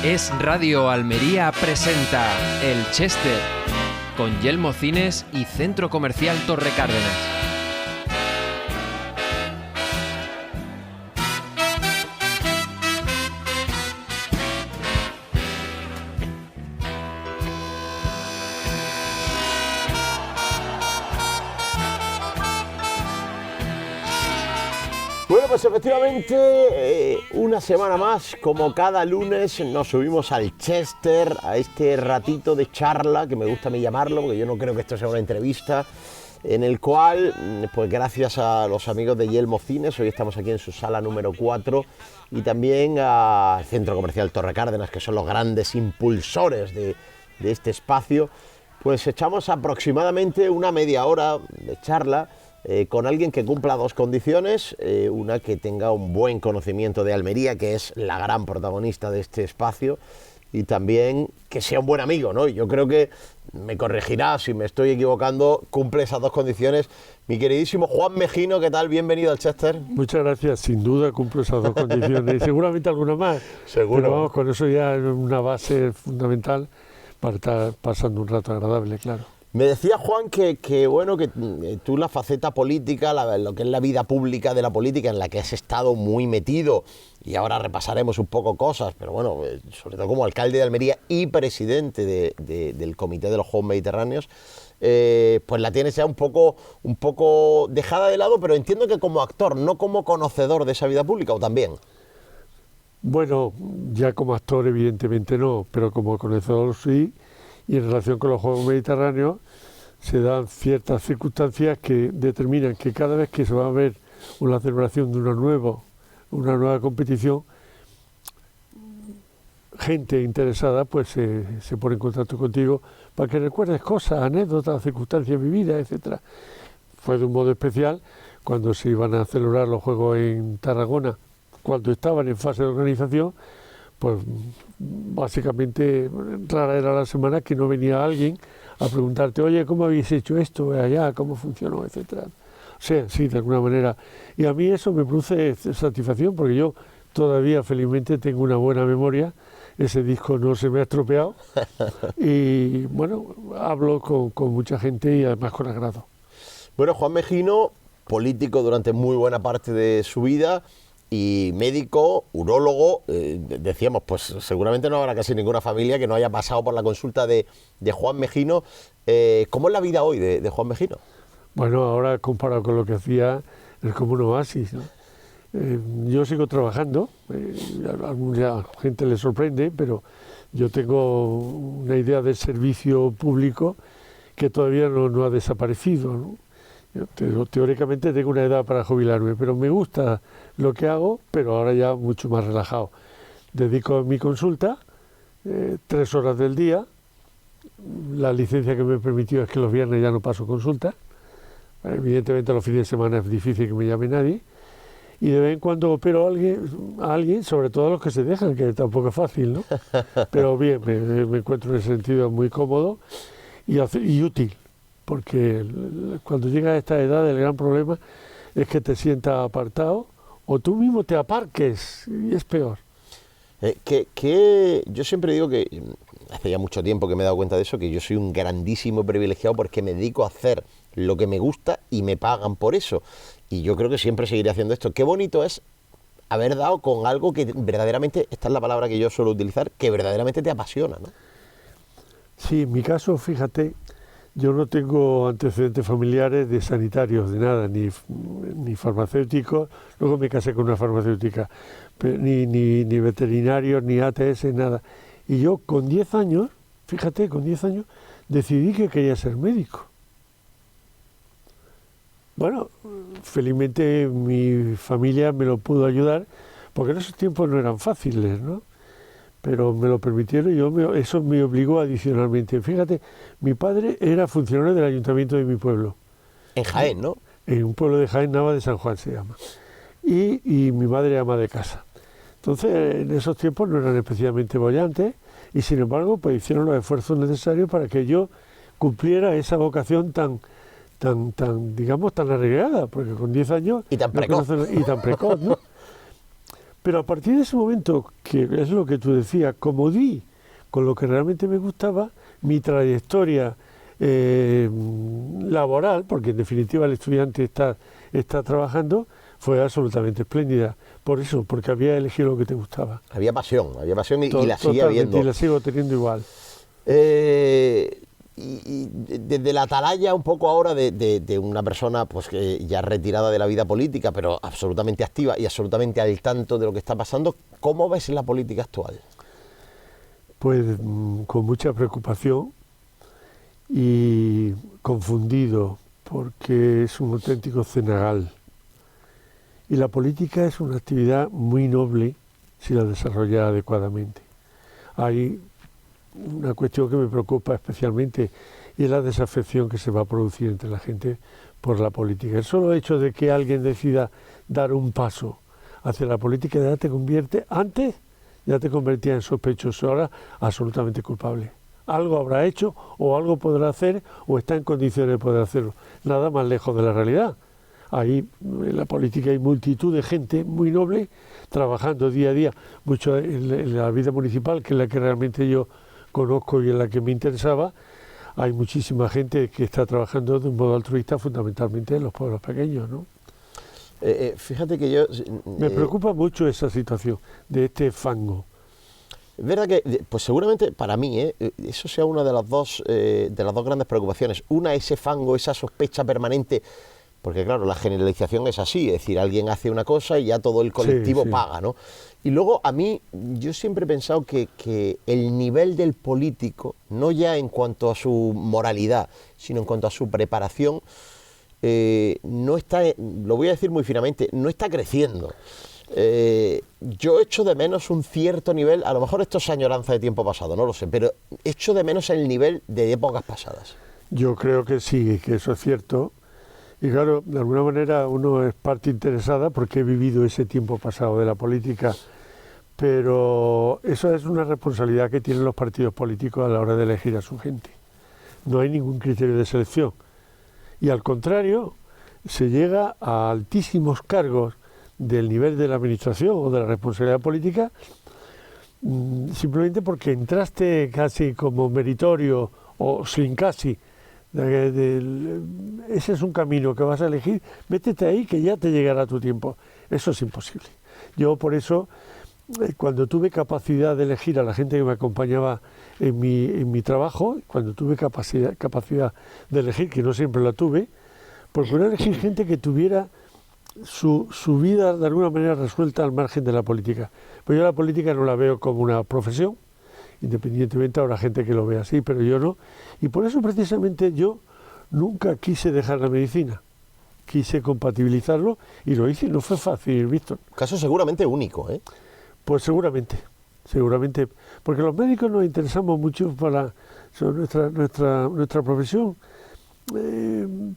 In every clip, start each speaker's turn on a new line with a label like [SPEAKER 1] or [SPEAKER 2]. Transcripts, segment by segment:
[SPEAKER 1] Es Radio Almería presenta El Chester, con Yelmo Cines y Centro Comercial Torre Cárdenas.
[SPEAKER 2] Bueno, pues efectivamente, una semana más, como cada lunes, nos subimos al Chester, a este ratito de charla, que me gusta a mí llamarlo, porque yo no creo que esto sea una entrevista, en el cual, pues gracias a los amigos de Yelmo Cines, hoy estamos aquí en su sala número 4, y también al Centro Comercial Torre Cárdenas, que son los grandes impulsores de este espacio, pues echamos aproximadamente una media hora de charla, con alguien que cumpla dos condiciones, una que tenga un buen conocimiento de Almería, que es la gran protagonista de este espacio, y también que sea un buen amigo, ¿no? Yo creo que, me corregirá si me estoy equivocando, cumple esas dos condiciones. Mi queridísimo Juan Mejino, ¿qué tal? Bienvenido al Chester.
[SPEAKER 3] Muchas gracias, sin duda cumplo esas dos condiciones, y seguramente alguna más.
[SPEAKER 2] Seguro.
[SPEAKER 3] Pero vamos, con eso ya es una base fundamental para estar pasando un rato agradable, claro.
[SPEAKER 2] Me decía Juan que tú la faceta política, lo que es la vida pública de la política en la que has estado muy metido, y ahora repasaremos un poco cosas, pero bueno, sobre todo como alcalde de Almería y presidente del Comité de los Juegos Mediterráneos, pues la tienes ya un poco dejada de lado, pero entiendo que como actor, no como conocedor de esa vida pública, ¿o también?
[SPEAKER 3] Bueno, ya como actor evidentemente no, pero como conocedor sí. Y en relación con los Juegos Mediterráneos se dan ciertas circunstancias que determinan que cada vez que se va a ver una celebración de una nueva competición, gente interesada pues se pone en contacto contigo para que recuerdes cosas, anécdotas, circunstancias vividas, etcétera. Fue de un modo especial cuando se iban a celebrar los Juegos en Tarragona, cuando estaban en fase de organización. Pues básicamente rara era la semana que no venía alguien a preguntarte, oye, ¿cómo habéis hecho esto allá? ¿Cómo funcionó? Etcétera. O sea, sí, de alguna manera. Y a mí eso me produce satisfacción porque yo todavía felizmente tengo una buena memoria, ese disco no se me ha estropeado y bueno, hablo con mucha gente y además con agrado.
[SPEAKER 2] Bueno, Juan Mejino, político durante muy buena parte de su vida, y médico, urólogo, decíamos, pues seguramente no habrá casi ninguna familia que no haya pasado por la consulta de Juan Mejino. ¿Cómo es la vida hoy de Juan Mejino?
[SPEAKER 3] Bueno, ahora comparado con lo que hacía, es como un oasis, ¿no? Yo sigo trabajando, a alguna gente le sorprende, pero yo tengo una idea de servicio público que todavía no ha desaparecido, ¿no? Yo teóricamente tengo una edad para jubilarme, pero me gusta lo que hago, pero ahora ya mucho más relajado. Dedico mi consulta 3 horas del día. La licencia que me permitió es que los viernes ya no paso consulta. Evidentemente los fines de semana es difícil que me llame nadie. Y de vez en cuando opero a alguien, sobre todo a los que se dejan, que tampoco es fácil, ¿no? Pero bien, me encuentro en ese sentido muy cómodo y útil. Porque cuando llegas a esta edad el gran problema es que te sientas apartado o tú mismo te aparques y es peor.
[SPEAKER 2] Yo siempre digo que, hace ya mucho tiempo que me he dado cuenta de eso, que yo soy un grandísimo privilegiado porque me dedico a hacer lo que me gusta y me pagan por eso. Y yo creo que siempre seguiré haciendo esto. Qué bonito es haber dado con algo que verdaderamente, esta es la palabra que yo suelo utilizar, que verdaderamente te apasiona, ¿no?
[SPEAKER 3] Sí, en mi caso, fíjate, yo no tengo antecedentes familiares de sanitarios, de nada, ni farmacéuticos, luego me casé con una farmacéutica, pero ni veterinarios, ni ATS, nada. Y yo con 10 años, fíjate, con 10 años, decidí que quería ser médico. Bueno, felizmente mi familia me lo pudo ayudar, porque en esos tiempos no eran fáciles, ¿no? Pero me lo permitieron y eso me obligó adicionalmente. Fíjate, mi padre era funcionario del ayuntamiento de mi pueblo.
[SPEAKER 2] En Jaén, ¿no?
[SPEAKER 3] En un pueblo de Jaén, Nava de San Juan se llama. Y mi madre ama de casa. Entonces, en esos tiempos no eran especialmente bollantes y sin embargo, pues hicieron los esfuerzos necesarios para que yo cumpliera esa vocación tan digamos, tan arreglada, porque con 10 años...
[SPEAKER 2] Y tan precoz.
[SPEAKER 3] Y tan precoz, ¿no? Pero a partir de ese momento, que es lo que tú decías, como di con lo que realmente me gustaba, mi trayectoria laboral, porque en definitiva el estudiante está trabajando, fue absolutamente espléndida. Por eso, porque había elegido lo que te gustaba.
[SPEAKER 2] Había pasión y la sigue habiendo.
[SPEAKER 3] Y la sigo teniendo igual.
[SPEAKER 2] Y desde la atalaya un poco ahora de una persona pues que ya retirada de la vida política, pero absolutamente activa y absolutamente al tanto de lo que está pasando, ¿cómo ves la política actual?
[SPEAKER 3] Pues con mucha preocupación y confundido, porque es un auténtico cenagal. Y la política es una actividad muy noble si la desarrolla adecuadamente. Hay una cuestión que me preocupa especialmente y es la desafección que se va a producir entre la gente por la política. El solo hecho de que alguien decida dar un paso hacia la política ya te convierte, antes ya te convertía en sospechoso, ahora absolutamente culpable. Algo habrá hecho o algo podrá hacer o está en condiciones de poder hacerlo. Nada más lejos de la realidad. Ahí en la política hay multitud de gente muy noble trabajando día a día, mucho en la vida municipal, que es la que realmente yo conozco y en la que me interesaba. Hay muchísima gente que está trabajando de un modo altruista, fundamentalmente en los pueblos pequeños, ¿no?
[SPEAKER 2] Fíjate que yo...
[SPEAKER 3] me preocupa mucho esa situación de este fango.
[SPEAKER 2] Es verdad que, pues seguramente para mí, eso sea una de las dos grandes preocupaciones. Una, ese fango, esa sospecha permanente, porque claro, la generalización es así, es decir, alguien hace una cosa y ya todo el colectivo paga, ¿no? Y luego a mí, yo siempre he pensado que el nivel del político, no ya en cuanto a su moralidad, sino en cuanto a su preparación, no está, lo voy a decir muy finamente, no está creciendo. Yo echo de menos un cierto nivel, a lo mejor esto es añoranza de tiempo pasado, no lo sé, pero echo de menos el nivel de épocas pasadas.
[SPEAKER 3] Yo creo que sí, que eso es cierto. Y claro, de alguna manera uno es parte interesada porque he vivido ese tiempo pasado de la política, pero eso es una responsabilidad que tienen los partidos políticos a la hora de elegir a su gente. No hay ningún criterio de selección. Y al contrario, se llega a altísimos cargos del nivel de la administración o de la responsabilidad política simplemente porque entraste casi como meritorio o sin casi. Ese es un camino que vas a elegir, métete ahí que ya te llegará tu tiempo. Eso es imposible. Yo por eso, cuando tuve capacidad de elegir a la gente que me acompañaba en mi trabajo, cuando tuve capacidad de elegir, que no siempre la tuve, procuré elegir gente que tuviera su vida de alguna manera resuelta al margen de la política. Pues yo la política no la veo como una profesión, independientemente habrá gente que lo vea así, pero yo no. Y por eso precisamente yo nunca quise dejar la medicina. Quise compatibilizarlo y lo hice y no fue fácil, Víctor.
[SPEAKER 2] Caso seguramente único, ¿eh?
[SPEAKER 3] Pues seguramente, porque los médicos nos interesamos mucho nuestra profesión.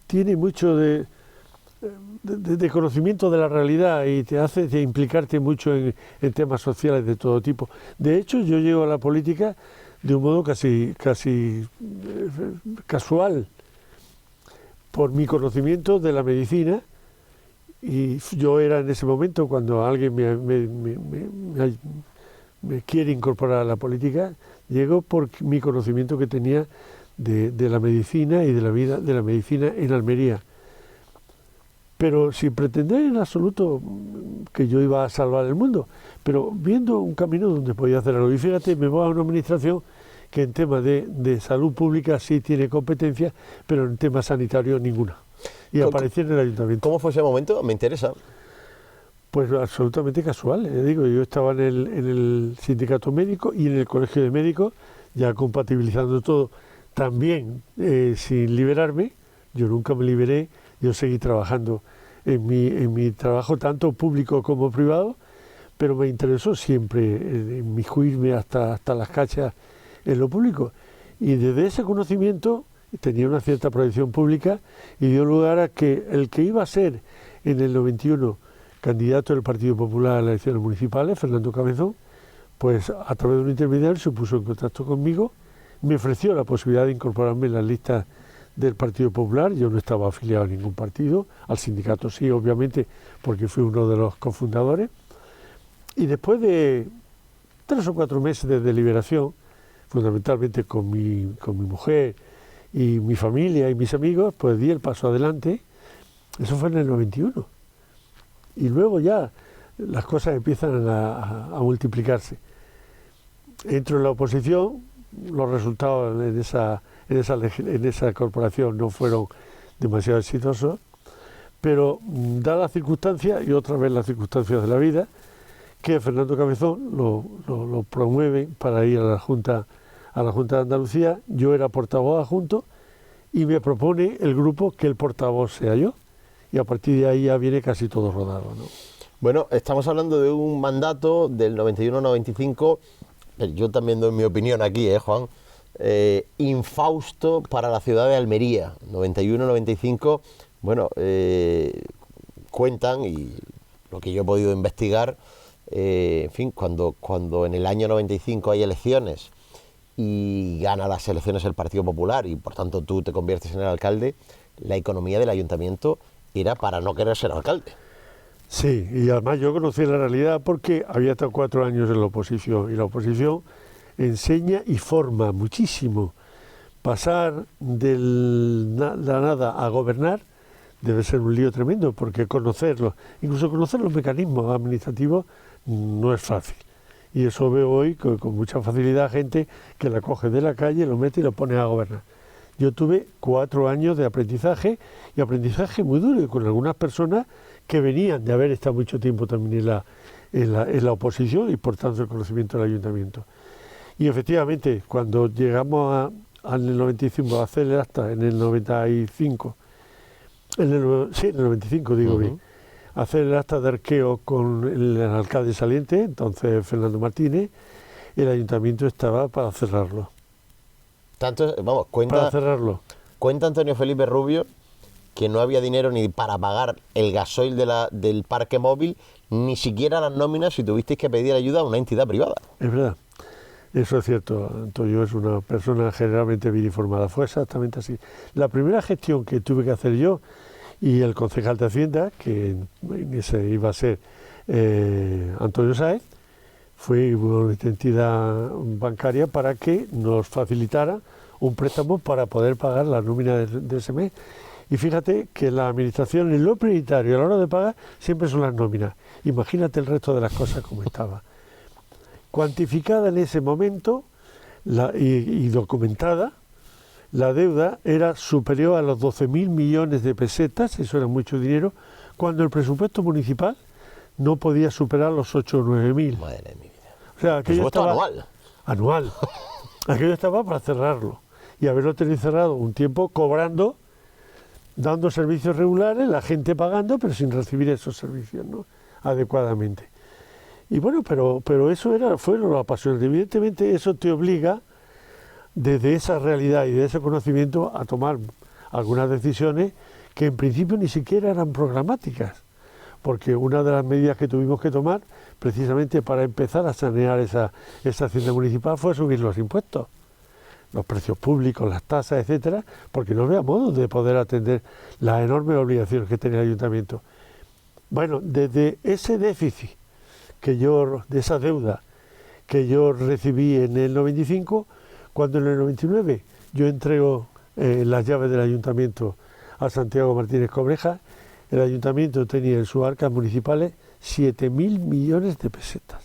[SPEAKER 3] Tiene mucho de conocimiento de la realidad y te hace implicarte mucho en temas sociales de todo tipo. De hecho, yo llego a la política de un modo casi casual, por mi conocimiento de la medicina, y yo era en ese momento, cuando alguien me quiere incorporar a la política, llego por mi conocimiento que tenía de la medicina y de la vida de la medicina en Almería. Pero sin pretender en absoluto que yo iba a salvar el mundo, pero viendo un camino donde podía hacer algo. Y fíjate, me voy a una administración que en temas de salud pública sí tiene competencia, pero en temas sanitarios ninguna. Y aparecí en el ayuntamiento.
[SPEAKER 2] ¿Cómo fue ese momento? Me interesa.
[SPEAKER 3] Pues absolutamente casual. Yo estaba en el sindicato médico y en el colegio de médicos, ya compatibilizando todo, también sin liberarme. Yo nunca me liberé. Yo seguí trabajando en mi trabajo, tanto público como privado, pero me interesó siempre inmiscuirme hasta las cachas en lo público. Y desde ese conocimiento tenía una cierta proyección pública y dio lugar a que el que iba a ser en el 91 candidato del Partido Popular a las elecciones municipales, Fernando Cabezón, pues a través de un intermediario se puso en contacto conmigo, me ofreció la posibilidad de incorporarme en las listas del Partido Popular. Yo no estaba afiliado a ningún partido, al sindicato sí, obviamente, porque fui uno de los cofundadores, Y después de 3 o 4 meses de deliberación, fundamentalmente con mi mujer y mi familia y mis amigos, pues di el paso adelante. Eso fue en el 91. Y luego ya las cosas empiezan a multiplicarse. Entro en la oposición, los resultados en esa corporación no fueron demasiado exitosos, pero dadas las circunstancias, y otra vez las circunstancias de la vida, que Fernando Cabezón lo promueve para ir a la Junta de Andalucía. Yo era portavoz adjunto y me propone el grupo que el portavoz sea yo, y a partir de ahí ya viene casi todo rodado, ¿no?
[SPEAKER 2] Bueno, estamos hablando de un mandato del 91-95, yo también doy mi opinión aquí, Juan, infausto para la ciudad de Almería. 91-95, bueno, cuentan, y lo que yo he podido investigar, en fin, cuando en el año 95 hay elecciones y gana las elecciones el Partido Popular y por tanto tú te conviertes en el alcalde, la economía del ayuntamiento era para no querer ser alcalde.
[SPEAKER 3] Sí, y además yo conocí la realidad porque había estado 4 años en la oposición, y la oposición enseña y forma muchísimo. Pasar de la nada a gobernar debe ser un lío tremendo, porque incluso conocer los mecanismos administrativos no es fácil. Y eso veo hoy con mucha facilidad gente que la coge de la calle, lo mete y lo pone a gobernar. Yo tuve 4 años de aprendizaje, y aprendizaje muy duro, y con algunas personas que venían de haber estado mucho tiempo también en la oposición, y por tanto el conocimiento del ayuntamiento. Y efectivamente, cuando llegamos en el 95 a hacer el acta, en el 95, en el 95 digo bien, a hacer el acta de arqueo con el alcalde saliente, entonces Fernando Martínez, el ayuntamiento estaba para cerrarlo. Para cerrarlo.
[SPEAKER 2] Cuenta Antonio Felipe Rubio que no había dinero ni para pagar el gasoil del parque móvil, ni siquiera las nóminas, si tuvisteis que pedir ayuda a una entidad privada.
[SPEAKER 3] Es verdad, eso es cierto. Antonio es una persona generalmente bien informada, fue exactamente así. La primera gestión que tuve que hacer yo y el concejal de Hacienda, que en ese iba a ser Antonio Sáez, fue una entidad bancaria para que nos facilitara un préstamo para poder pagar la nómina de ese mes. Y fíjate que la administración, en lo prioritario a la hora de pagar, siempre son las nóminas. Imagínate el resto de las cosas como estaba. Cuantificada en ese momento y documentada, la deuda era superior a los 12.000 millones de pesetas, eso era mucho dinero, cuando el presupuesto municipal no podía superar los 8 o 9.000.
[SPEAKER 2] Madre de mi vida.
[SPEAKER 3] O sea, aquello estaba
[SPEAKER 2] anual.
[SPEAKER 3] Anual. Aquello estaba para cerrarlo. Y haberlo tenido cerrado un tiempo cobrando, dando servicios regulares, la gente pagando, pero sin recibir esos servicios, ¿no?, adecuadamente. Y bueno, pero eso fue lo apasionante. Evidentemente eso te obliga, desde esa realidad y de ese conocimiento, a tomar algunas decisiones que en principio ni siquiera eran programáticas, porque una de las medidas que tuvimos que tomar, precisamente para empezar a sanear esa hacienda municipal, fue subir los impuestos, los precios públicos, las tasas, etcétera, porque no había modo de poder atender las enormes obligaciones que tenía el ayuntamiento. Bueno, desde ese déficit de esa deuda que yo recibí en el 95, cuando en el 99 yo entrego las llaves del ayuntamiento a Santiago Martínez Cobreja, el ayuntamiento tenía en sus arcas municipales 7.000 millones de pesetas.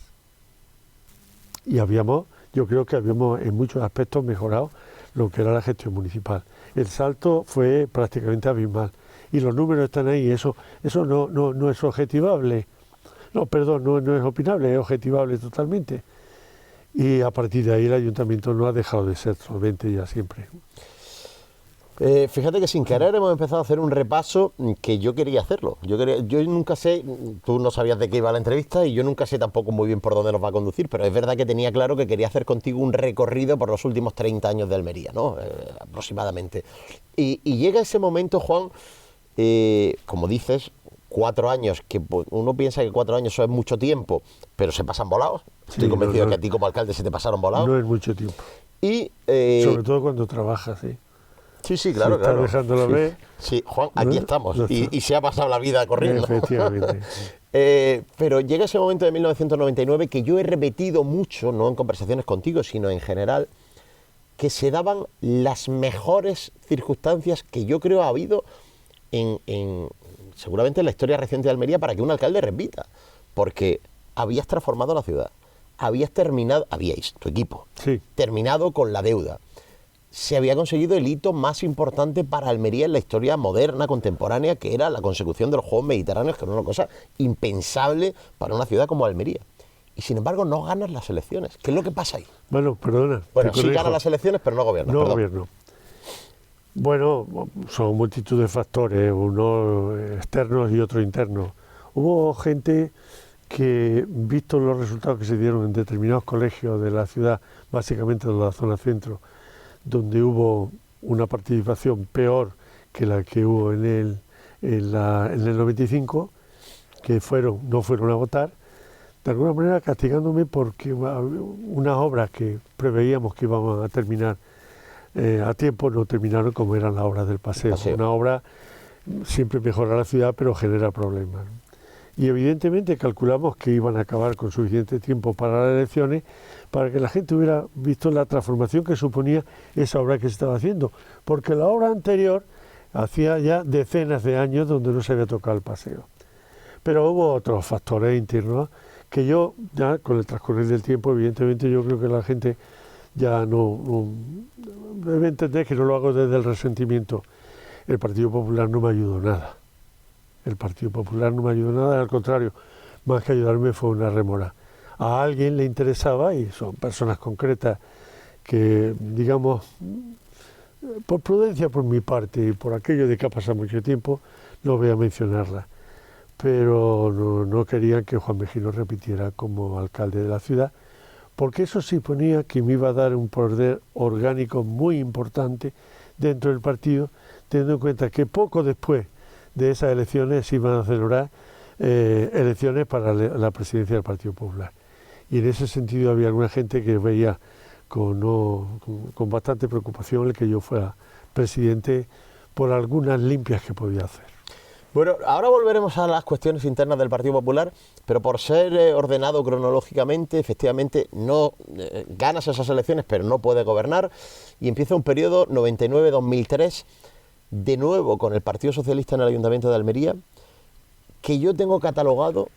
[SPEAKER 3] Y yo creo que habíamos en muchos aspectos mejorado lo que era la gestión municipal. El salto fue prácticamente abismal. Y los números están ahí, eso no es objetivable. No es opinable, es objetivable totalmente. Y a partir de ahí el ayuntamiento no ha dejado de ser solvente ya siempre.
[SPEAKER 2] Fíjate que sin querer hemos empezado a hacer un repaso que yo quería hacerlo. Yo nunca sé, tú no sabías de qué iba la entrevista y yo nunca sé tampoco muy bien por dónde nos va a conducir, pero es verdad que tenía claro que quería hacer contigo un recorrido por los últimos 30 años de Almería, ¿no? Aproximadamente. Y llega ese momento, Juan, como dices, 4 años, que uno piensa que 4 años eso es mucho tiempo, pero se pasan volados. Estoy convencido que a ti como alcalde se te pasaron volados.
[SPEAKER 3] No es mucho tiempo.
[SPEAKER 2] Y,
[SPEAKER 3] sobre todo cuando trabajas, ¿sí?
[SPEAKER 2] Sí, claro,
[SPEAKER 3] claro. Dejándolo ver.
[SPEAKER 2] Sí, Juan, aquí estamos. Y se ha pasado la vida corriendo.
[SPEAKER 3] Efectivamente.
[SPEAKER 2] Pero llega ese momento de 1999 que yo he repetido mucho, no en conversaciones contigo, sino en general, que se daban las mejores circunstancias que yo creo ha habido seguramente en la historia reciente de Almería para que un alcalde repita. Porque habías transformado la ciudad, habíais, tu equipo,
[SPEAKER 3] Sí.
[SPEAKER 2] terminado con la deuda. Se había conseguido el hito más importante para Almería en la historia moderna, contemporánea, que era la consecución de los Juegos Mediterráneos, que era una cosa impensable para una ciudad como Almería. Y sin embargo no ganas las elecciones. ¿Qué es lo que pasa ahí?
[SPEAKER 3] Bueno, perdona.
[SPEAKER 2] Bueno,
[SPEAKER 3] te
[SPEAKER 2] sí
[SPEAKER 3] corrijo.
[SPEAKER 2] ganas las elecciones, pero no gobiernas.
[SPEAKER 3] No
[SPEAKER 2] perdón.
[SPEAKER 3] gobierno. Bueno, son multitud de factores, unos externos y otros internos. Hubo gente que, visto los resultados que se dieron en determinados colegios de la ciudad, básicamente de la zona centro, donde hubo una participación peor que la que hubo en el 95, que no fueron a votar, de alguna manera castigándome porque unas obras que preveíamos que íbamos a terminar a tiempo no terminaron, como eran las obras del paseo. Una obra siempre mejora la ciudad, pero genera problemas. Y evidentemente calculamos que iban a acabar con suficiente tiempo para las elecciones para que la gente hubiera visto la transformación que suponía esa obra que se estaba haciendo. Porque la obra anterior hacía ya decenas de años donde no se había tocado el paseo. Pero hubo otros factores internos que yo, ya con el transcurrir del tiempo, evidentemente yo creo que la gente ya no debe entender que no lo hago desde el resentimiento. El Partido Popular no me ayudó nada. El Partido Popular no me ayudó nada, al contrario, más que ayudarme fue una remora. A alguien le interesaba, y son personas concretas que, digamos, por prudencia por mi parte y por aquello de que ha pasado mucho tiempo, no voy a mencionarla, pero no querían que Juan Mejino repitiera como alcalde de la ciudad, porque eso suponía que me iba a dar un poder orgánico muy importante dentro del partido, teniendo en cuenta que poco después de esas elecciones se iban a celebrar elecciones para la presidencia del Partido Popular. Y en ese sentido había alguna gente que veía con bastante preocupación el que yo fuera presidente por algunas limpias que podía hacer.
[SPEAKER 2] Bueno, ahora volveremos a las cuestiones internas del Partido Popular, pero por ser ordenado cronológicamente, efectivamente no ganas esas elecciones, pero no puedes gobernar, y empieza un periodo 99-2003, de nuevo con el Partido Socialista en el Ayuntamiento de Almería, que yo tengo catalogado,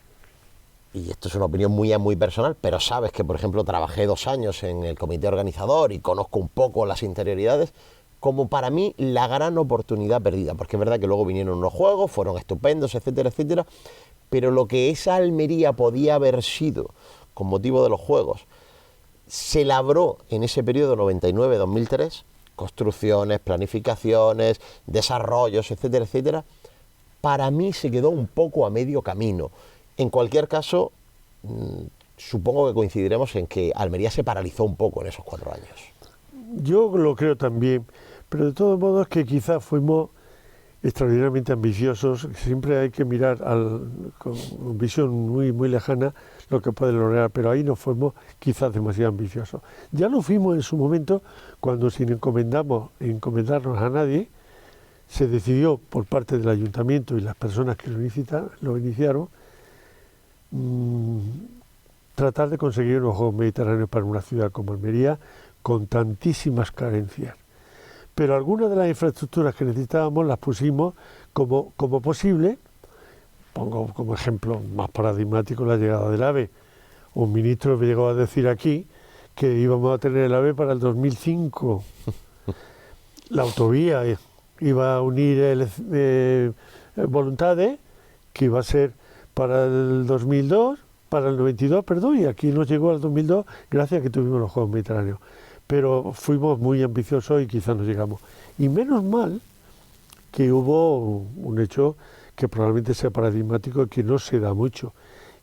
[SPEAKER 2] y esto es una opinión muy personal, pero sabes que, por ejemplo, trabajé 2 años en el comité organizador y conozco un poco las interioridades, como para mí la gran oportunidad perdida, porque es verdad que luego vinieron unos juegos, fueron estupendos, etcétera, etcétera, pero lo que esa Almería podía haber sido con motivo de los juegos, se labró en ese periodo 99-2003, construcciones, planificaciones, desarrollos, etcétera, etcétera, para mí se quedó un poco a medio camino. En cualquier caso, supongo que coincidiremos en que Almería se paralizó un poco en esos 4 años.
[SPEAKER 3] Yo lo creo también, pero de todos modos que quizás fuimos extraordinariamente ambiciosos. Siempre hay que mirar con visión muy lejana lo que puede lograr, pero ahí no fuimos quizás demasiado ambiciosos. Ya lo fuimos en su momento cuando, sin encomendarnos a nadie, se decidió por parte del ayuntamiento y las personas que lo iniciaron tratar de conseguir unos Juegos Mediterráneos para una ciudad como Almería con tantísimas carencias. Pero algunas de las infraestructuras que necesitábamos las pusimos como posible. Pongo como ejemplo más paradigmático la llegada del AVE. Un ministro me llegó a decir aquí que íbamos a tener el AVE para el 2005. La autovía iba a unir voluntades, que iba a ser para el 2002, para el 92, perdón, y aquí nos llegó al 2002 gracias a que tuvimos los Juegos Mediterráneos. Pero fuimos muy ambiciosos y quizás no llegamos. Y menos mal que hubo un hecho que probablemente sea paradigmático y que no se da mucho.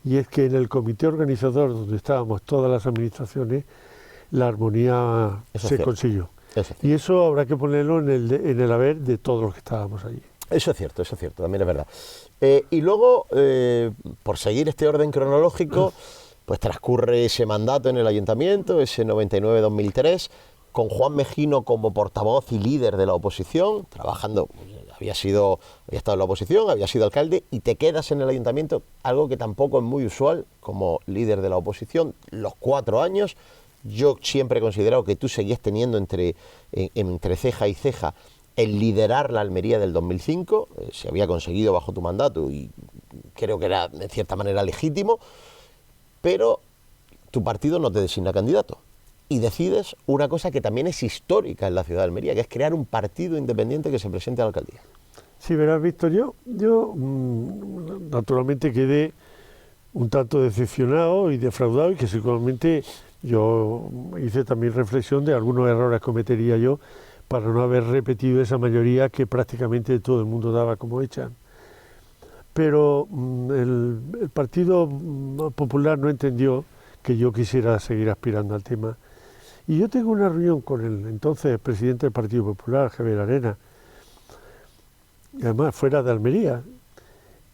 [SPEAKER 3] Y es que en el comité organizador, donde estábamos todas las administraciones, la armonía se consiguió. Y eso habrá que ponerlo en el haber de todos los que estábamos allí.
[SPEAKER 2] Eso es cierto, también es verdad. Y luego, por seguir este orden cronológico, pues transcurre ese mandato en el ayuntamiento, ese 99-2003, con Juan Mejino como portavoz y líder de la oposición, trabajando, había estado en la oposición, había sido alcalde, y te quedas en el ayuntamiento, algo que tampoco es muy usual como líder de la oposición, los 4 años. Yo siempre he considerado que tú seguías teniendo entre ceja y ceja el liderar la Almería del 2005, se había conseguido bajo tu mandato y creo que era de cierta manera legítimo, pero tu partido no te designa candidato y decides una cosa que también es histórica en la ciudad de Almería, que es crear un partido independiente que se presente a la alcaldía.
[SPEAKER 3] Sí, verás, Víctor, yo naturalmente quedé un tanto decepcionado y defraudado, y que seguramente yo hice también reflexión de algunos errores que cometería yo para no haber repetido esa mayoría que prácticamente todo el mundo daba como hecha. Pero el Partido Popular no entendió que yo quisiera seguir aspirando al tema. Y yo tengo una reunión con el entonces presidente del Partido Popular, Javier Arena, y además fuera de Almería,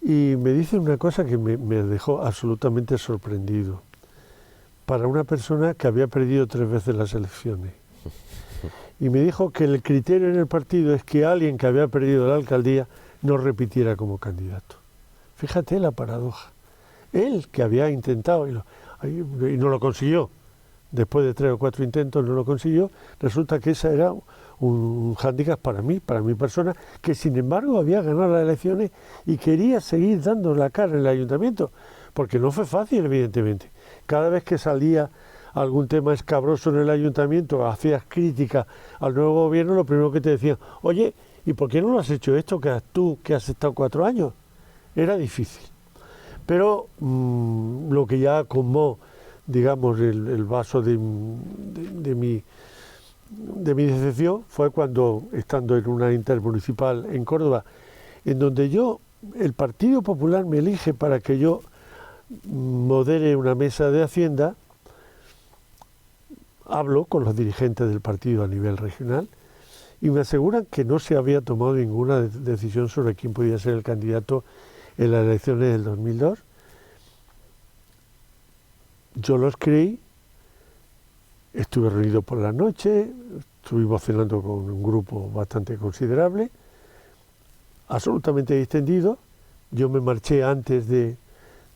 [SPEAKER 3] y me dice una cosa que me dejó absolutamente sorprendido. Para una persona que había perdido 3 veces las elecciones. Y me dijo que el criterio en el partido es que alguien que había perdido la alcaldía no repitiera como candidato. Fíjate la paradoja. Él, que había intentado y no lo consiguió, después de 3 o 4 intentos no lo consiguió, resulta que ese era un hándicap para mí, para mi persona, que sin embargo había ganado las elecciones y quería seguir dando la cara en el ayuntamiento, porque no fue fácil, evidentemente. Cada vez que salía algún tema escabroso en el ayuntamiento, hacías críticas al nuevo gobierno, lo primero que te decían, oye, ¿y por qué no lo has hecho esto que tú, que has estado 4 años? Era difícil. Pero lo que ya colmó, digamos, el vaso de mi decepción fue cuando, estando en una intermunicipal en Córdoba, en donde el Partido Popular me elige para que yo modere una mesa de Hacienda. Hablo con los dirigentes del partido a nivel regional y me aseguran que no se había tomado ninguna decisión sobre quién podía ser el candidato en las elecciones del 2002. Yo los creí, estuve reunido por la noche, estuvimos cenando con un grupo bastante considerable, absolutamente distendido. Yo me marché antes de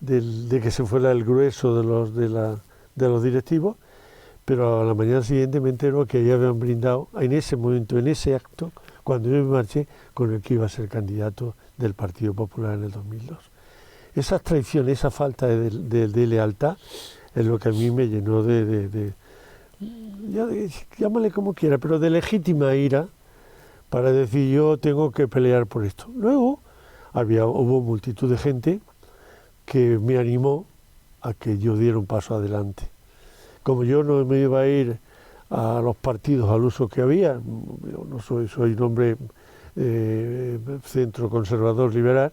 [SPEAKER 3] que se fuera el grueso de los directivos, pero a la mañana siguiente me entero que ya habían brindado en ese momento, en ese acto, cuando yo me marché, con el que iba a ser candidato del Partido Popular en el 2002. Esas traiciones, esa falta de lealtad es lo que a mí me llenó llámale como quiera, pero de legítima ira para decir yo tengo que pelear por esto. Luego hubo multitud de gente que me animó a que yo diera un paso adelante. Como yo no me iba a ir a los partidos al uso que había, yo no soy un hombre centro conservador liberal,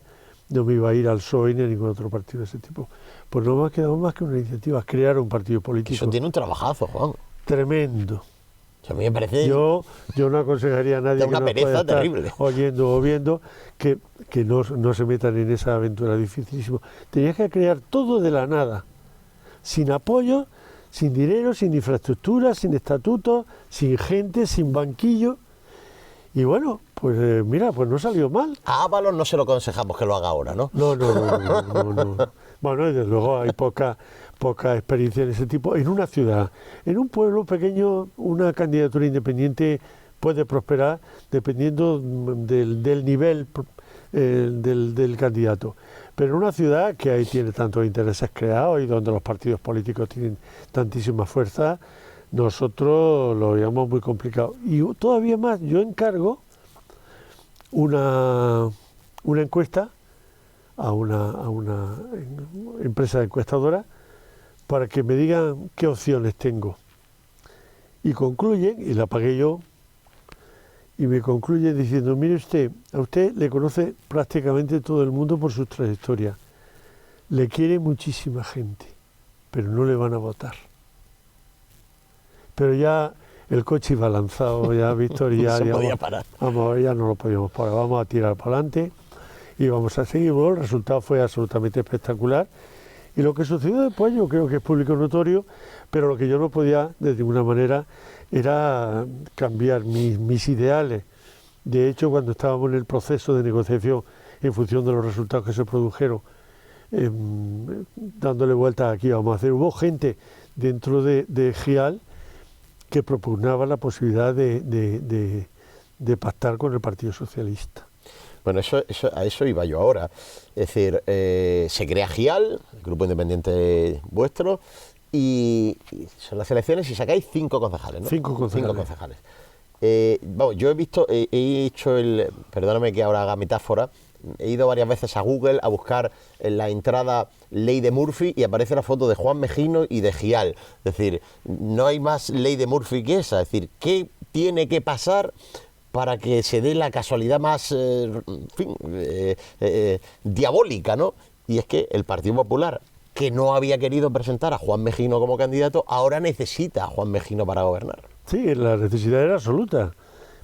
[SPEAKER 3] no me iba a ir al PSOE ni a ningún otro partido de ese tipo. Pues no me ha quedado más que una iniciativa, crear un partido político.
[SPEAKER 2] Eso tiene un trabajazo, Juan.
[SPEAKER 3] Tremendo.
[SPEAKER 2] A mí me parece...
[SPEAKER 3] Yo no aconsejaría a nadie
[SPEAKER 2] una pereza terrible.
[SPEAKER 3] Oyendo o viendo que no se metan en esa aventura dificilísima. Tenías que crear todo de la nada, sin apoyo, sin dinero, sin infraestructura, sin estatutos, sin gente, sin banquillo. Y bueno, pues mira, pues no salió mal.
[SPEAKER 2] A Ábalos no se lo aconsejamos que lo haga ahora, ¿no?
[SPEAKER 3] No. Bueno, desde luego hay poca experiencia en ese tipo. En una ciudad, en un pueblo pequeño, una candidatura independiente puede prosperar dependiendo del nivel del candidato. Pero en una ciudad que ahí tiene tantos intereses creados y donde los partidos políticos tienen tantísima fuerza, nosotros lo veíamos muy complicado. Y todavía más, yo encargo una encuesta a una empresa encuestadora para que me digan qué opciones tengo. Y concluyen, y la pagué yo, y me concluyen diciendo, mire usted, a usted le conoce prácticamente todo el mundo por su trayectoria. Le quiere muchísima gente, pero no le van a votar. Pero ya el coche iba lanzado, ya Víctor, y ya,
[SPEAKER 2] no se podía parar.
[SPEAKER 3] Vamos, ya no lo podíamos parar, vamos a tirar para adelante y vamos a seguir. Bueno, el resultado fue absolutamente espectacular Y lo que sucedió después yo creo que es público notorio, pero lo que yo no podía de ninguna manera era cambiar mis ideales. De hecho, cuando estábamos en el proceso de negociación en función de los resultados que se produjeron, dándole vueltas aquí vamos a hacer, hubo gente dentro de GIAL que propugnaba la posibilidad de pactar con el Partido Socialista.
[SPEAKER 2] Bueno, a eso iba yo ahora. Es decir, se crea GIAL, el grupo independiente vuestro, y son las elecciones y sacáis 5 concejales, ¿no?
[SPEAKER 3] 5 concejales.
[SPEAKER 2] 5 concejales. Vamos, yo he visto, he hecho perdóname que ahora haga metáfora, he ido varias veces a Google a buscar en la entrada ley de Murphy y aparece la foto de Juan Mejino y de GIAL. Es decir, no hay más ley de Murphy que esa. Es decir, ¿qué tiene que pasar para que se dé la casualidad más diabólica, ¿no? Y es que el Partido Popular, que no había querido presentar a Juan Mejino como candidato, ahora necesita a Juan Mejino para gobernar.
[SPEAKER 3] Sí, la necesidad era absoluta,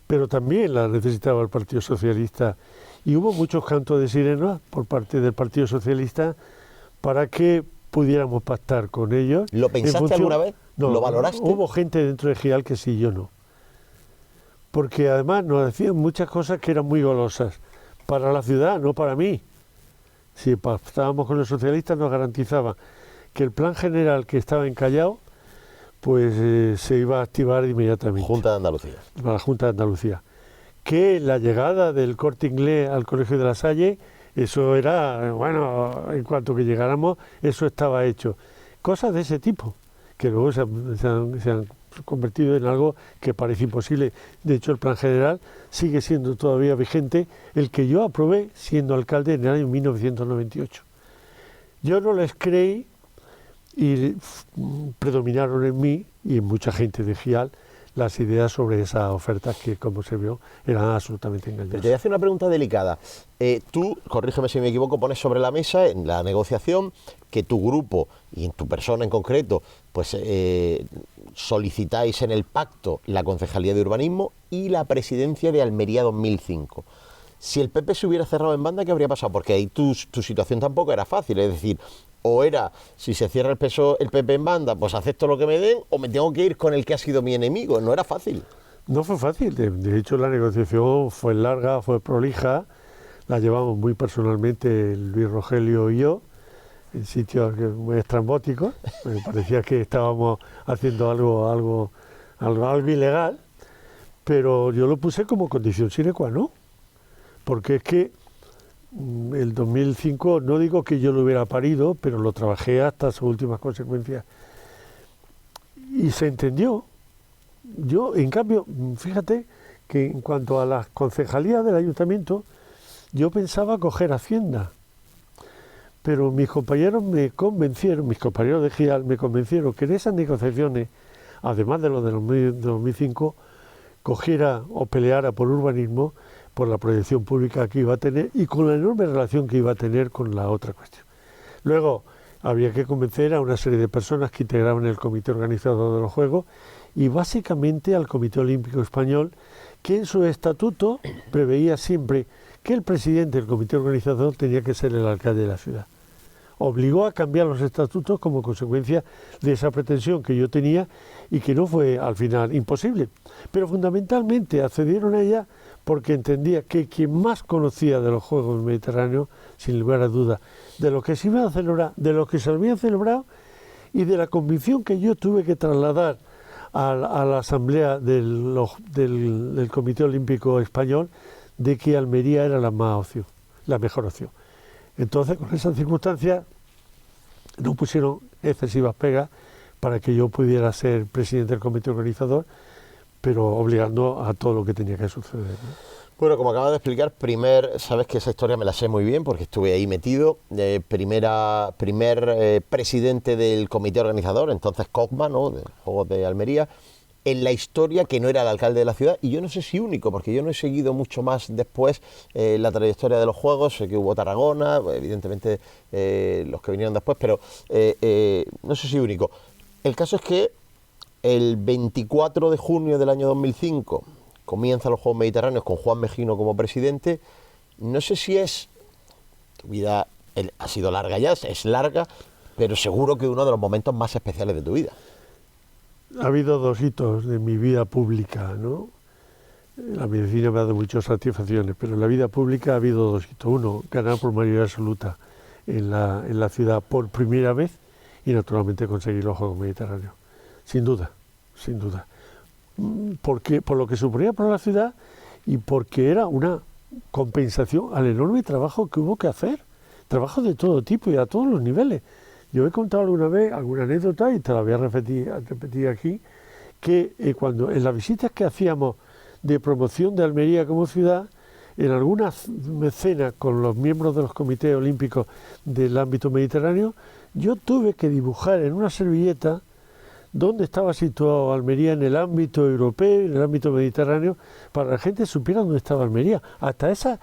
[SPEAKER 3] pero también la necesitaba el Partido Socialista. Y hubo muchos cantos de sirena por parte del Partido Socialista para que pudiéramos pactar con ellos.
[SPEAKER 2] ¿Lo pensaste alguna vez?
[SPEAKER 3] No,
[SPEAKER 2] ¿Lo valoraste?
[SPEAKER 3] Hubo gente dentro de GIAL que sí, yo no. Porque además nos decían muchas cosas que eran muy golosas. Para la ciudad, no para mí. Si pactábamos con los socialistas nos garantizaban que el plan general que estaba encallado pues se iba a activar inmediatamente.
[SPEAKER 2] Junta de Andalucía.
[SPEAKER 3] La Junta de Andalucía. Que la llegada del Corte Inglés al Colegio de la Salle, eso era, bueno, en cuanto que llegáramos, eso estaba hecho. Cosas de ese tipo, que luego se han convertido en algo que parece imposible. De hecho, el plan general sigue siendo todavía vigente, el que yo aprobé siendo alcalde en el año 1998. Yo no les creí y predominaron en mí y en mucha gente de GIAL las ideas sobre esas ofertas que, como se vio, eran absolutamente engañosas.
[SPEAKER 2] Pero te voy a hacer una pregunta delicada. Tú, corrígeme si me equivoco, pones sobre la mesa en la negociación que tu grupo y en tu persona en concreto, pues solicitáis en el pacto la Concejalía de Urbanismo y la presidencia de Almería 2005. Si el PP se hubiera cerrado en banda, ¿qué habría pasado? Porque ahí tu situación tampoco era fácil, es decir, o era, si se cierra el PP en banda, pues acepto lo que me den, o me tengo que ir con el que ha sido mi enemigo. No era fácil.
[SPEAKER 3] No fue fácil. De hecho, la negociación fue larga, fue prolija. La llevamos muy personalmente Luis Rogelio y yo, en sitios muy estrambóticos. Me parecía que estábamos haciendo algo ilegal, pero yo lo puse como condición sine qua non. Porque es que el 2005, no digo que yo lo hubiera parido, pero lo trabajé hasta sus últimas consecuencias. Y se entendió. Yo, en cambio, fíjate que en cuanto a las concejalías del ayuntamiento, yo pensaba coger Hacienda. Pero mis compañeros me convencieron, mis compañeros de GIAL me convencieron que en esas negociaciones, además de lo de 2005, cogiera o peleara por urbanismo, por la proyección pública que iba a tener y con la enorme relación que iba a tener con la otra cuestión. Luego había que convencer a una serie de personas que integraban el comité organizador de los Juegos y básicamente al Comité Olímpico Español, que en su estatuto preveía siempre que el presidente del comité organizador tenía que ser el alcalde de la ciudad. Obligó a cambiar los estatutos como consecuencia de esa pretensión que yo tenía y que no fue al final imposible. Pero fundamentalmente accedieron a ella porque entendía que quien más conocía de los Juegos Mediterráneos, sin lugar a dudas, de lo que se iban a celebrar, de lo que se habían celebrado y de la convicción que yo tuve que trasladar a la asamblea del Comité Olímpico Español de que Almería era la mejor opción. Entonces, con esas circunstancias, no pusieron excesivas pegas para que yo pudiera ser presidente del comité organizador, pero obligando a todo lo que tenía que suceder, ¿no?
[SPEAKER 2] Bueno, como acabas de explicar, sabes que esa historia me la sé muy bien porque estuve ahí metido, primer presidente del comité organizador, entonces COCMA, ¿no?, de Juegos de Almería, en la historia que no era el alcalde de la ciudad, y yo no sé si único, porque yo no he seguido mucho más después la trayectoria de los Juegos. Sé que hubo Tarragona, evidentemente los que vinieron después, pero no sé si único. El caso es que el 24 de junio del año 2005 comienzan los Juegos Mediterráneos con Juan Mejino como presidente. No sé si tu vida ha sido larga ya, es larga, pero seguro que uno de los momentos más especiales de tu vida.
[SPEAKER 3] Ha habido 2 hitos de mi vida pública, ¿no? La medicina me ha dado muchas satisfacciones, pero en la vida pública ha habido 2 hitos. Uno, ganar por mayoría absoluta en la ciudad por primera vez y naturalmente conseguir los Juegos Mediterráneos. Sin duda, sin duda. Porque, por lo que suponía para la ciudad y porque era una compensación al enorme trabajo que hubo que hacer. Trabajo de todo tipo y a todos los niveles. Yo he contado alguna vez alguna anécdota y te la voy a repetir aquí, que cuando en las visitas que hacíamos de promoción de Almería como ciudad, en algunas mecenas con los miembros de los comités olímpicos del ámbito mediterráneo, yo tuve que dibujar en una servilleta dónde estaba situado Almería en el ámbito europeo, en el ámbito mediterráneo, para que la gente supiera dónde estaba Almería. Hasta esas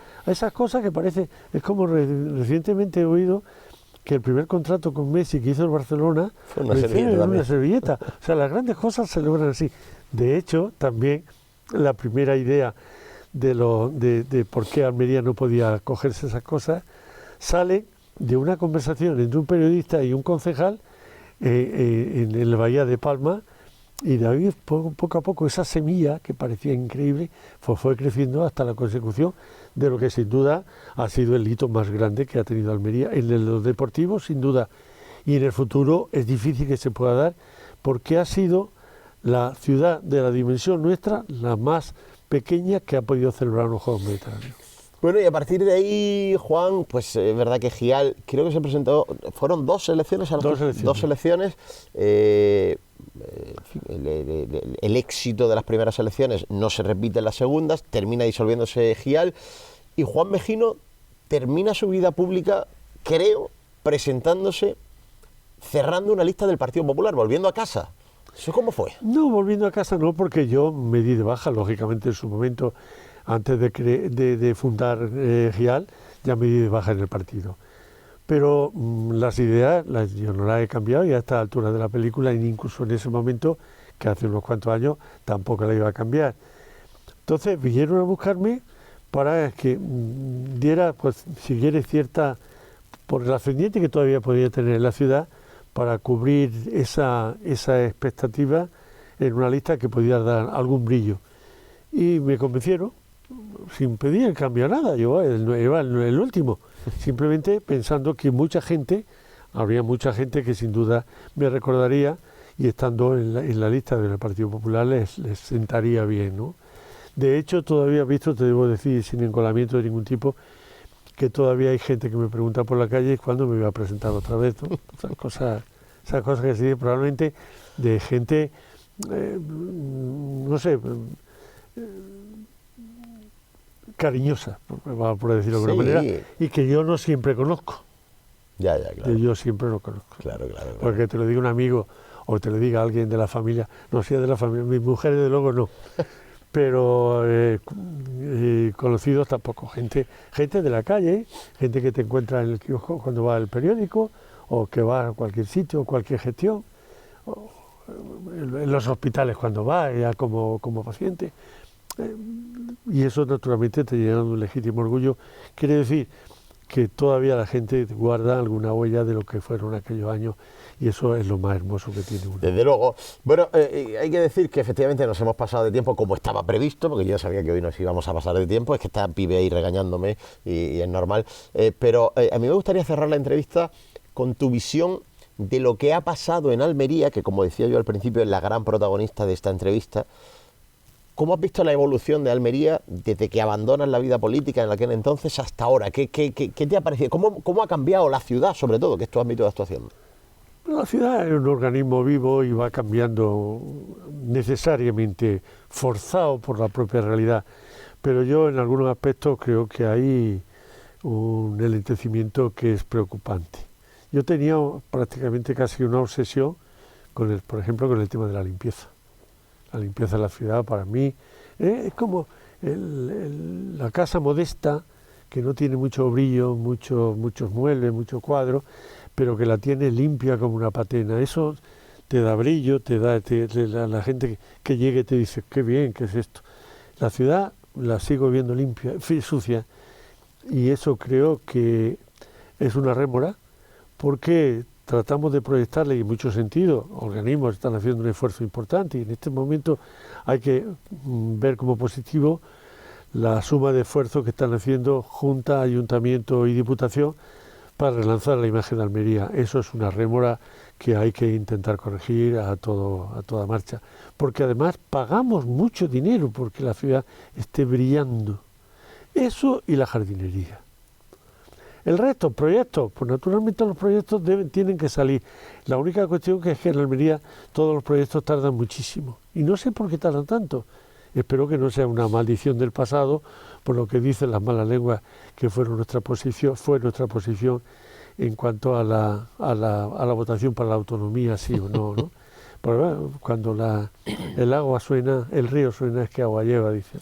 [SPEAKER 3] cosas que parece, es como recientemente he oído que el primer contrato con Messi que hizo el Barcelona lo hicieron en una servilleta. O sea, las grandes cosas se logran así. De hecho, también la primera idea de por qué Almería no podía cogerse esas cosas sale de una conversación entre un periodista y un concejal en la bahía de Palma, y de ahí poco a poco esa semilla que parecía increíble fue creciendo hasta la consecución de lo que sin duda ha sido el hito más grande que ha tenido Almería en lo deportivo, sin duda, y en el futuro es difícil que se pueda dar porque ha sido la ciudad de la dimensión nuestra la más pequeña que ha podido celebrar los Juegos Mediterráneos.
[SPEAKER 2] Bueno, y a partir de ahí, Juan, pues es verdad que Gial, creo que se presentó, fueron 2 selecciones, dos selecciones. El éxito de las primeras selecciones no se repite en las segundas, termina disolviéndose Gial, y Juan Mejino termina su vida pública, creo, presentándose, cerrando una lista del Partido Popular, volviendo a casa. ¿Eso cómo fue?
[SPEAKER 3] No, volviendo a casa no, porque yo me di de baja, lógicamente, en su momento. Antes de fundar Gial, ya me di de baja en el partido. Pero las ideas yo no las he cambiado y a esta altura de la película, y incluso en ese momento, que hace unos cuantos años, tampoco la iba a cambiar. Entonces vinieron a buscarme para que diera, pues, si quiere, cierta, por el ascendiente que todavía podía tener en la ciudad, para cubrir esa expectativa en una lista que podía dar algún brillo. Y me convencieron, sin pedir el cambio a nada, yo iba el último, simplemente pensando que habría mucha gente que sin duda me recordaría, y estando en la lista del Partido Popular les sentaría bien, ¿no? De hecho, todavía visto, te debo decir, sin encolamiento de ningún tipo, que todavía hay gente que me pregunta por la calle cuándo me voy a presentar otra vez, ¿no? Esas cosas que se dicen probablemente de gente, no sé, cariñosa, por decirlo de alguna manera, y que yo no siempre conozco.
[SPEAKER 2] Ya, claro.
[SPEAKER 3] Que yo siempre lo conozco.
[SPEAKER 2] Claro.
[SPEAKER 3] Porque te lo diga un amigo o te lo diga alguien de la familia, no sea de la familia, mi mujer desde luego no, pero conocidos tampoco, gente de la calle, gente que te encuentra en el kiosco cuando va al periódico, o que va a cualquier sitio, cualquier gestión, o en los hospitales cuando va ya como paciente. Y eso naturalmente te llena de un legítimo orgullo. Quiere decir que todavía la gente guarda alguna huella de lo que fueron aquellos años, y eso es lo más hermoso que tiene uno.
[SPEAKER 2] Desde luego. Bueno, hay que decir que efectivamente nos hemos pasado de tiempo como estaba previsto, porque yo sabía que hoy nos íbamos a pasar de tiempo, es que está Pibe ahí regañándome y es normal, pero a mí me gustaría cerrar la entrevista con tu visión de lo que ha pasado en Almería, que como decía yo al principio es la gran protagonista de esta entrevista. ¿Cómo has visto la evolución de Almería desde que abandonas la vida política en aquel entonces hasta ahora? ¿Qué te ha parecido? ¿Cómo ha cambiado la ciudad, sobre todo, que es tu ámbito de actuación?
[SPEAKER 3] La ciudad es un organismo vivo y va cambiando necesariamente, forzado por la propia realidad. Pero yo en algunos aspectos creo que hay un enlentecimiento que es preocupante. Yo tenía prácticamente casi una obsesión, por ejemplo, con el tema de la limpieza. La limpieza de la ciudad para mí es como la casa modesta que no tiene mucho brillo, muchos muebles, muchos cuadros, pero que la tiene limpia como una patena. Eso te da brillo, la gente que llegue te dice, qué bien, ¿qué es esto? La ciudad la sigo viendo limpia, sucia, y eso creo que es una rémora, porque tratamos de proyectarle, y en muchos sentidos, organismos están haciendo un esfuerzo importante, y en este momento hay que ver como positivo la suma de esfuerzos que están haciendo Junta, Ayuntamiento y Diputación para relanzar la imagen de Almería. Eso es una rémora que hay que intentar corregir a toda marcha, porque además pagamos mucho dinero porque la ciudad esté brillando. Eso y la jardinería. El resto, proyectos, pues naturalmente los proyectos tienen que salir. La única cuestión que es que en Almería todos los proyectos tardan muchísimo. Y no sé por qué tardan tanto. Espero que no sea una maldición del pasado, por lo que dicen las malas lenguas, que fue nuestra posición en cuanto a la votación para la autonomía, sí o no, ¿no? Pero bueno, cuando el agua suena, el río suena, es que agua lleva, dicen.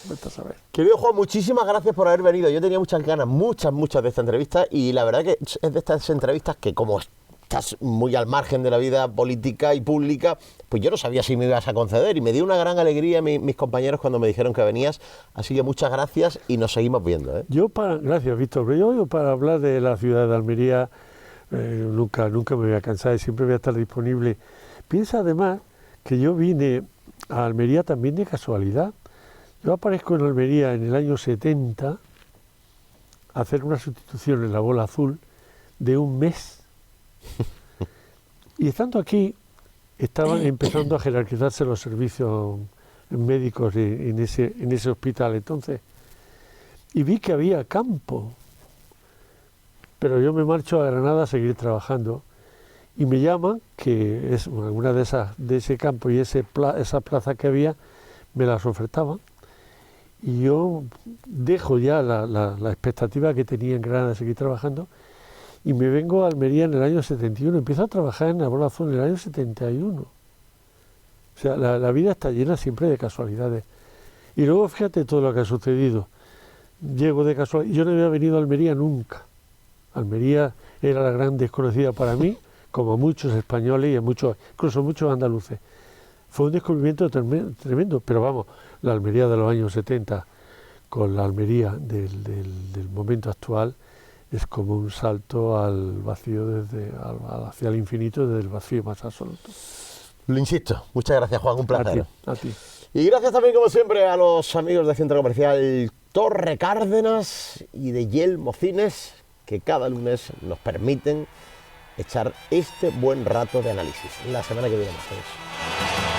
[SPEAKER 3] Vete a saber.
[SPEAKER 2] Querido Juan, muchísimas gracias por haber venido. Yo tenía muchas ganas, muchas de esta entrevista, y la verdad que es de estas entrevistas que, como estás muy al margen de la vida política y pública, pues yo no sabía si me ibas a conceder, y me dio una gran alegría mis compañeros cuando me dijeron que venías. Así que muchas gracias y nos seguimos viendo, ¿eh?
[SPEAKER 3] Gracias, Víctor. Yo para hablar de la ciudad de Almería nunca me voy a cansar y siempre voy a estar disponible. Piensa además que yo vine a Almería también de casualidad. Yo aparezco en Almería en el año 70 a hacer una sustitución en la Bola Azul de un mes. Y estando aquí, estaban empezando a jerarquizarse los servicios médicos en ese hospital entonces. Y vi que había campo. Pero yo me marcho a Granada a seguir trabajando. Y me llaman, que es alguna de ese campo y esa plaza que había, me las ofertaban. Y yo dejo ya la expectativa que tenía en Granada de seguir trabajando y me vengo a Almería en el año 71. Empiezo a trabajar en la Bola Azul en el año 71. O sea, la vida está llena siempre de casualidades. Y luego fíjate todo lo que ha sucedido. Llego de casualidad. Yo no había venido a Almería nunca. Almería era la gran desconocida para mí, como muchos españoles y incluso muchos andaluces. Fue un descubrimiento tremendo, pero vamos, la Almería de los años 70 con la Almería del momento actual es como un salto al vacío, hacia el infinito, desde el vacío más absoluto.
[SPEAKER 2] Lo insisto, muchas gracias, Juan, un placer.
[SPEAKER 3] A ti.
[SPEAKER 2] Y gracias también, como siempre, a los amigos del Centro Comercial Torre Cárdenas y de Yelmo Cines, que cada lunes nos permiten echar este buen rato de análisis. La semana que viene más.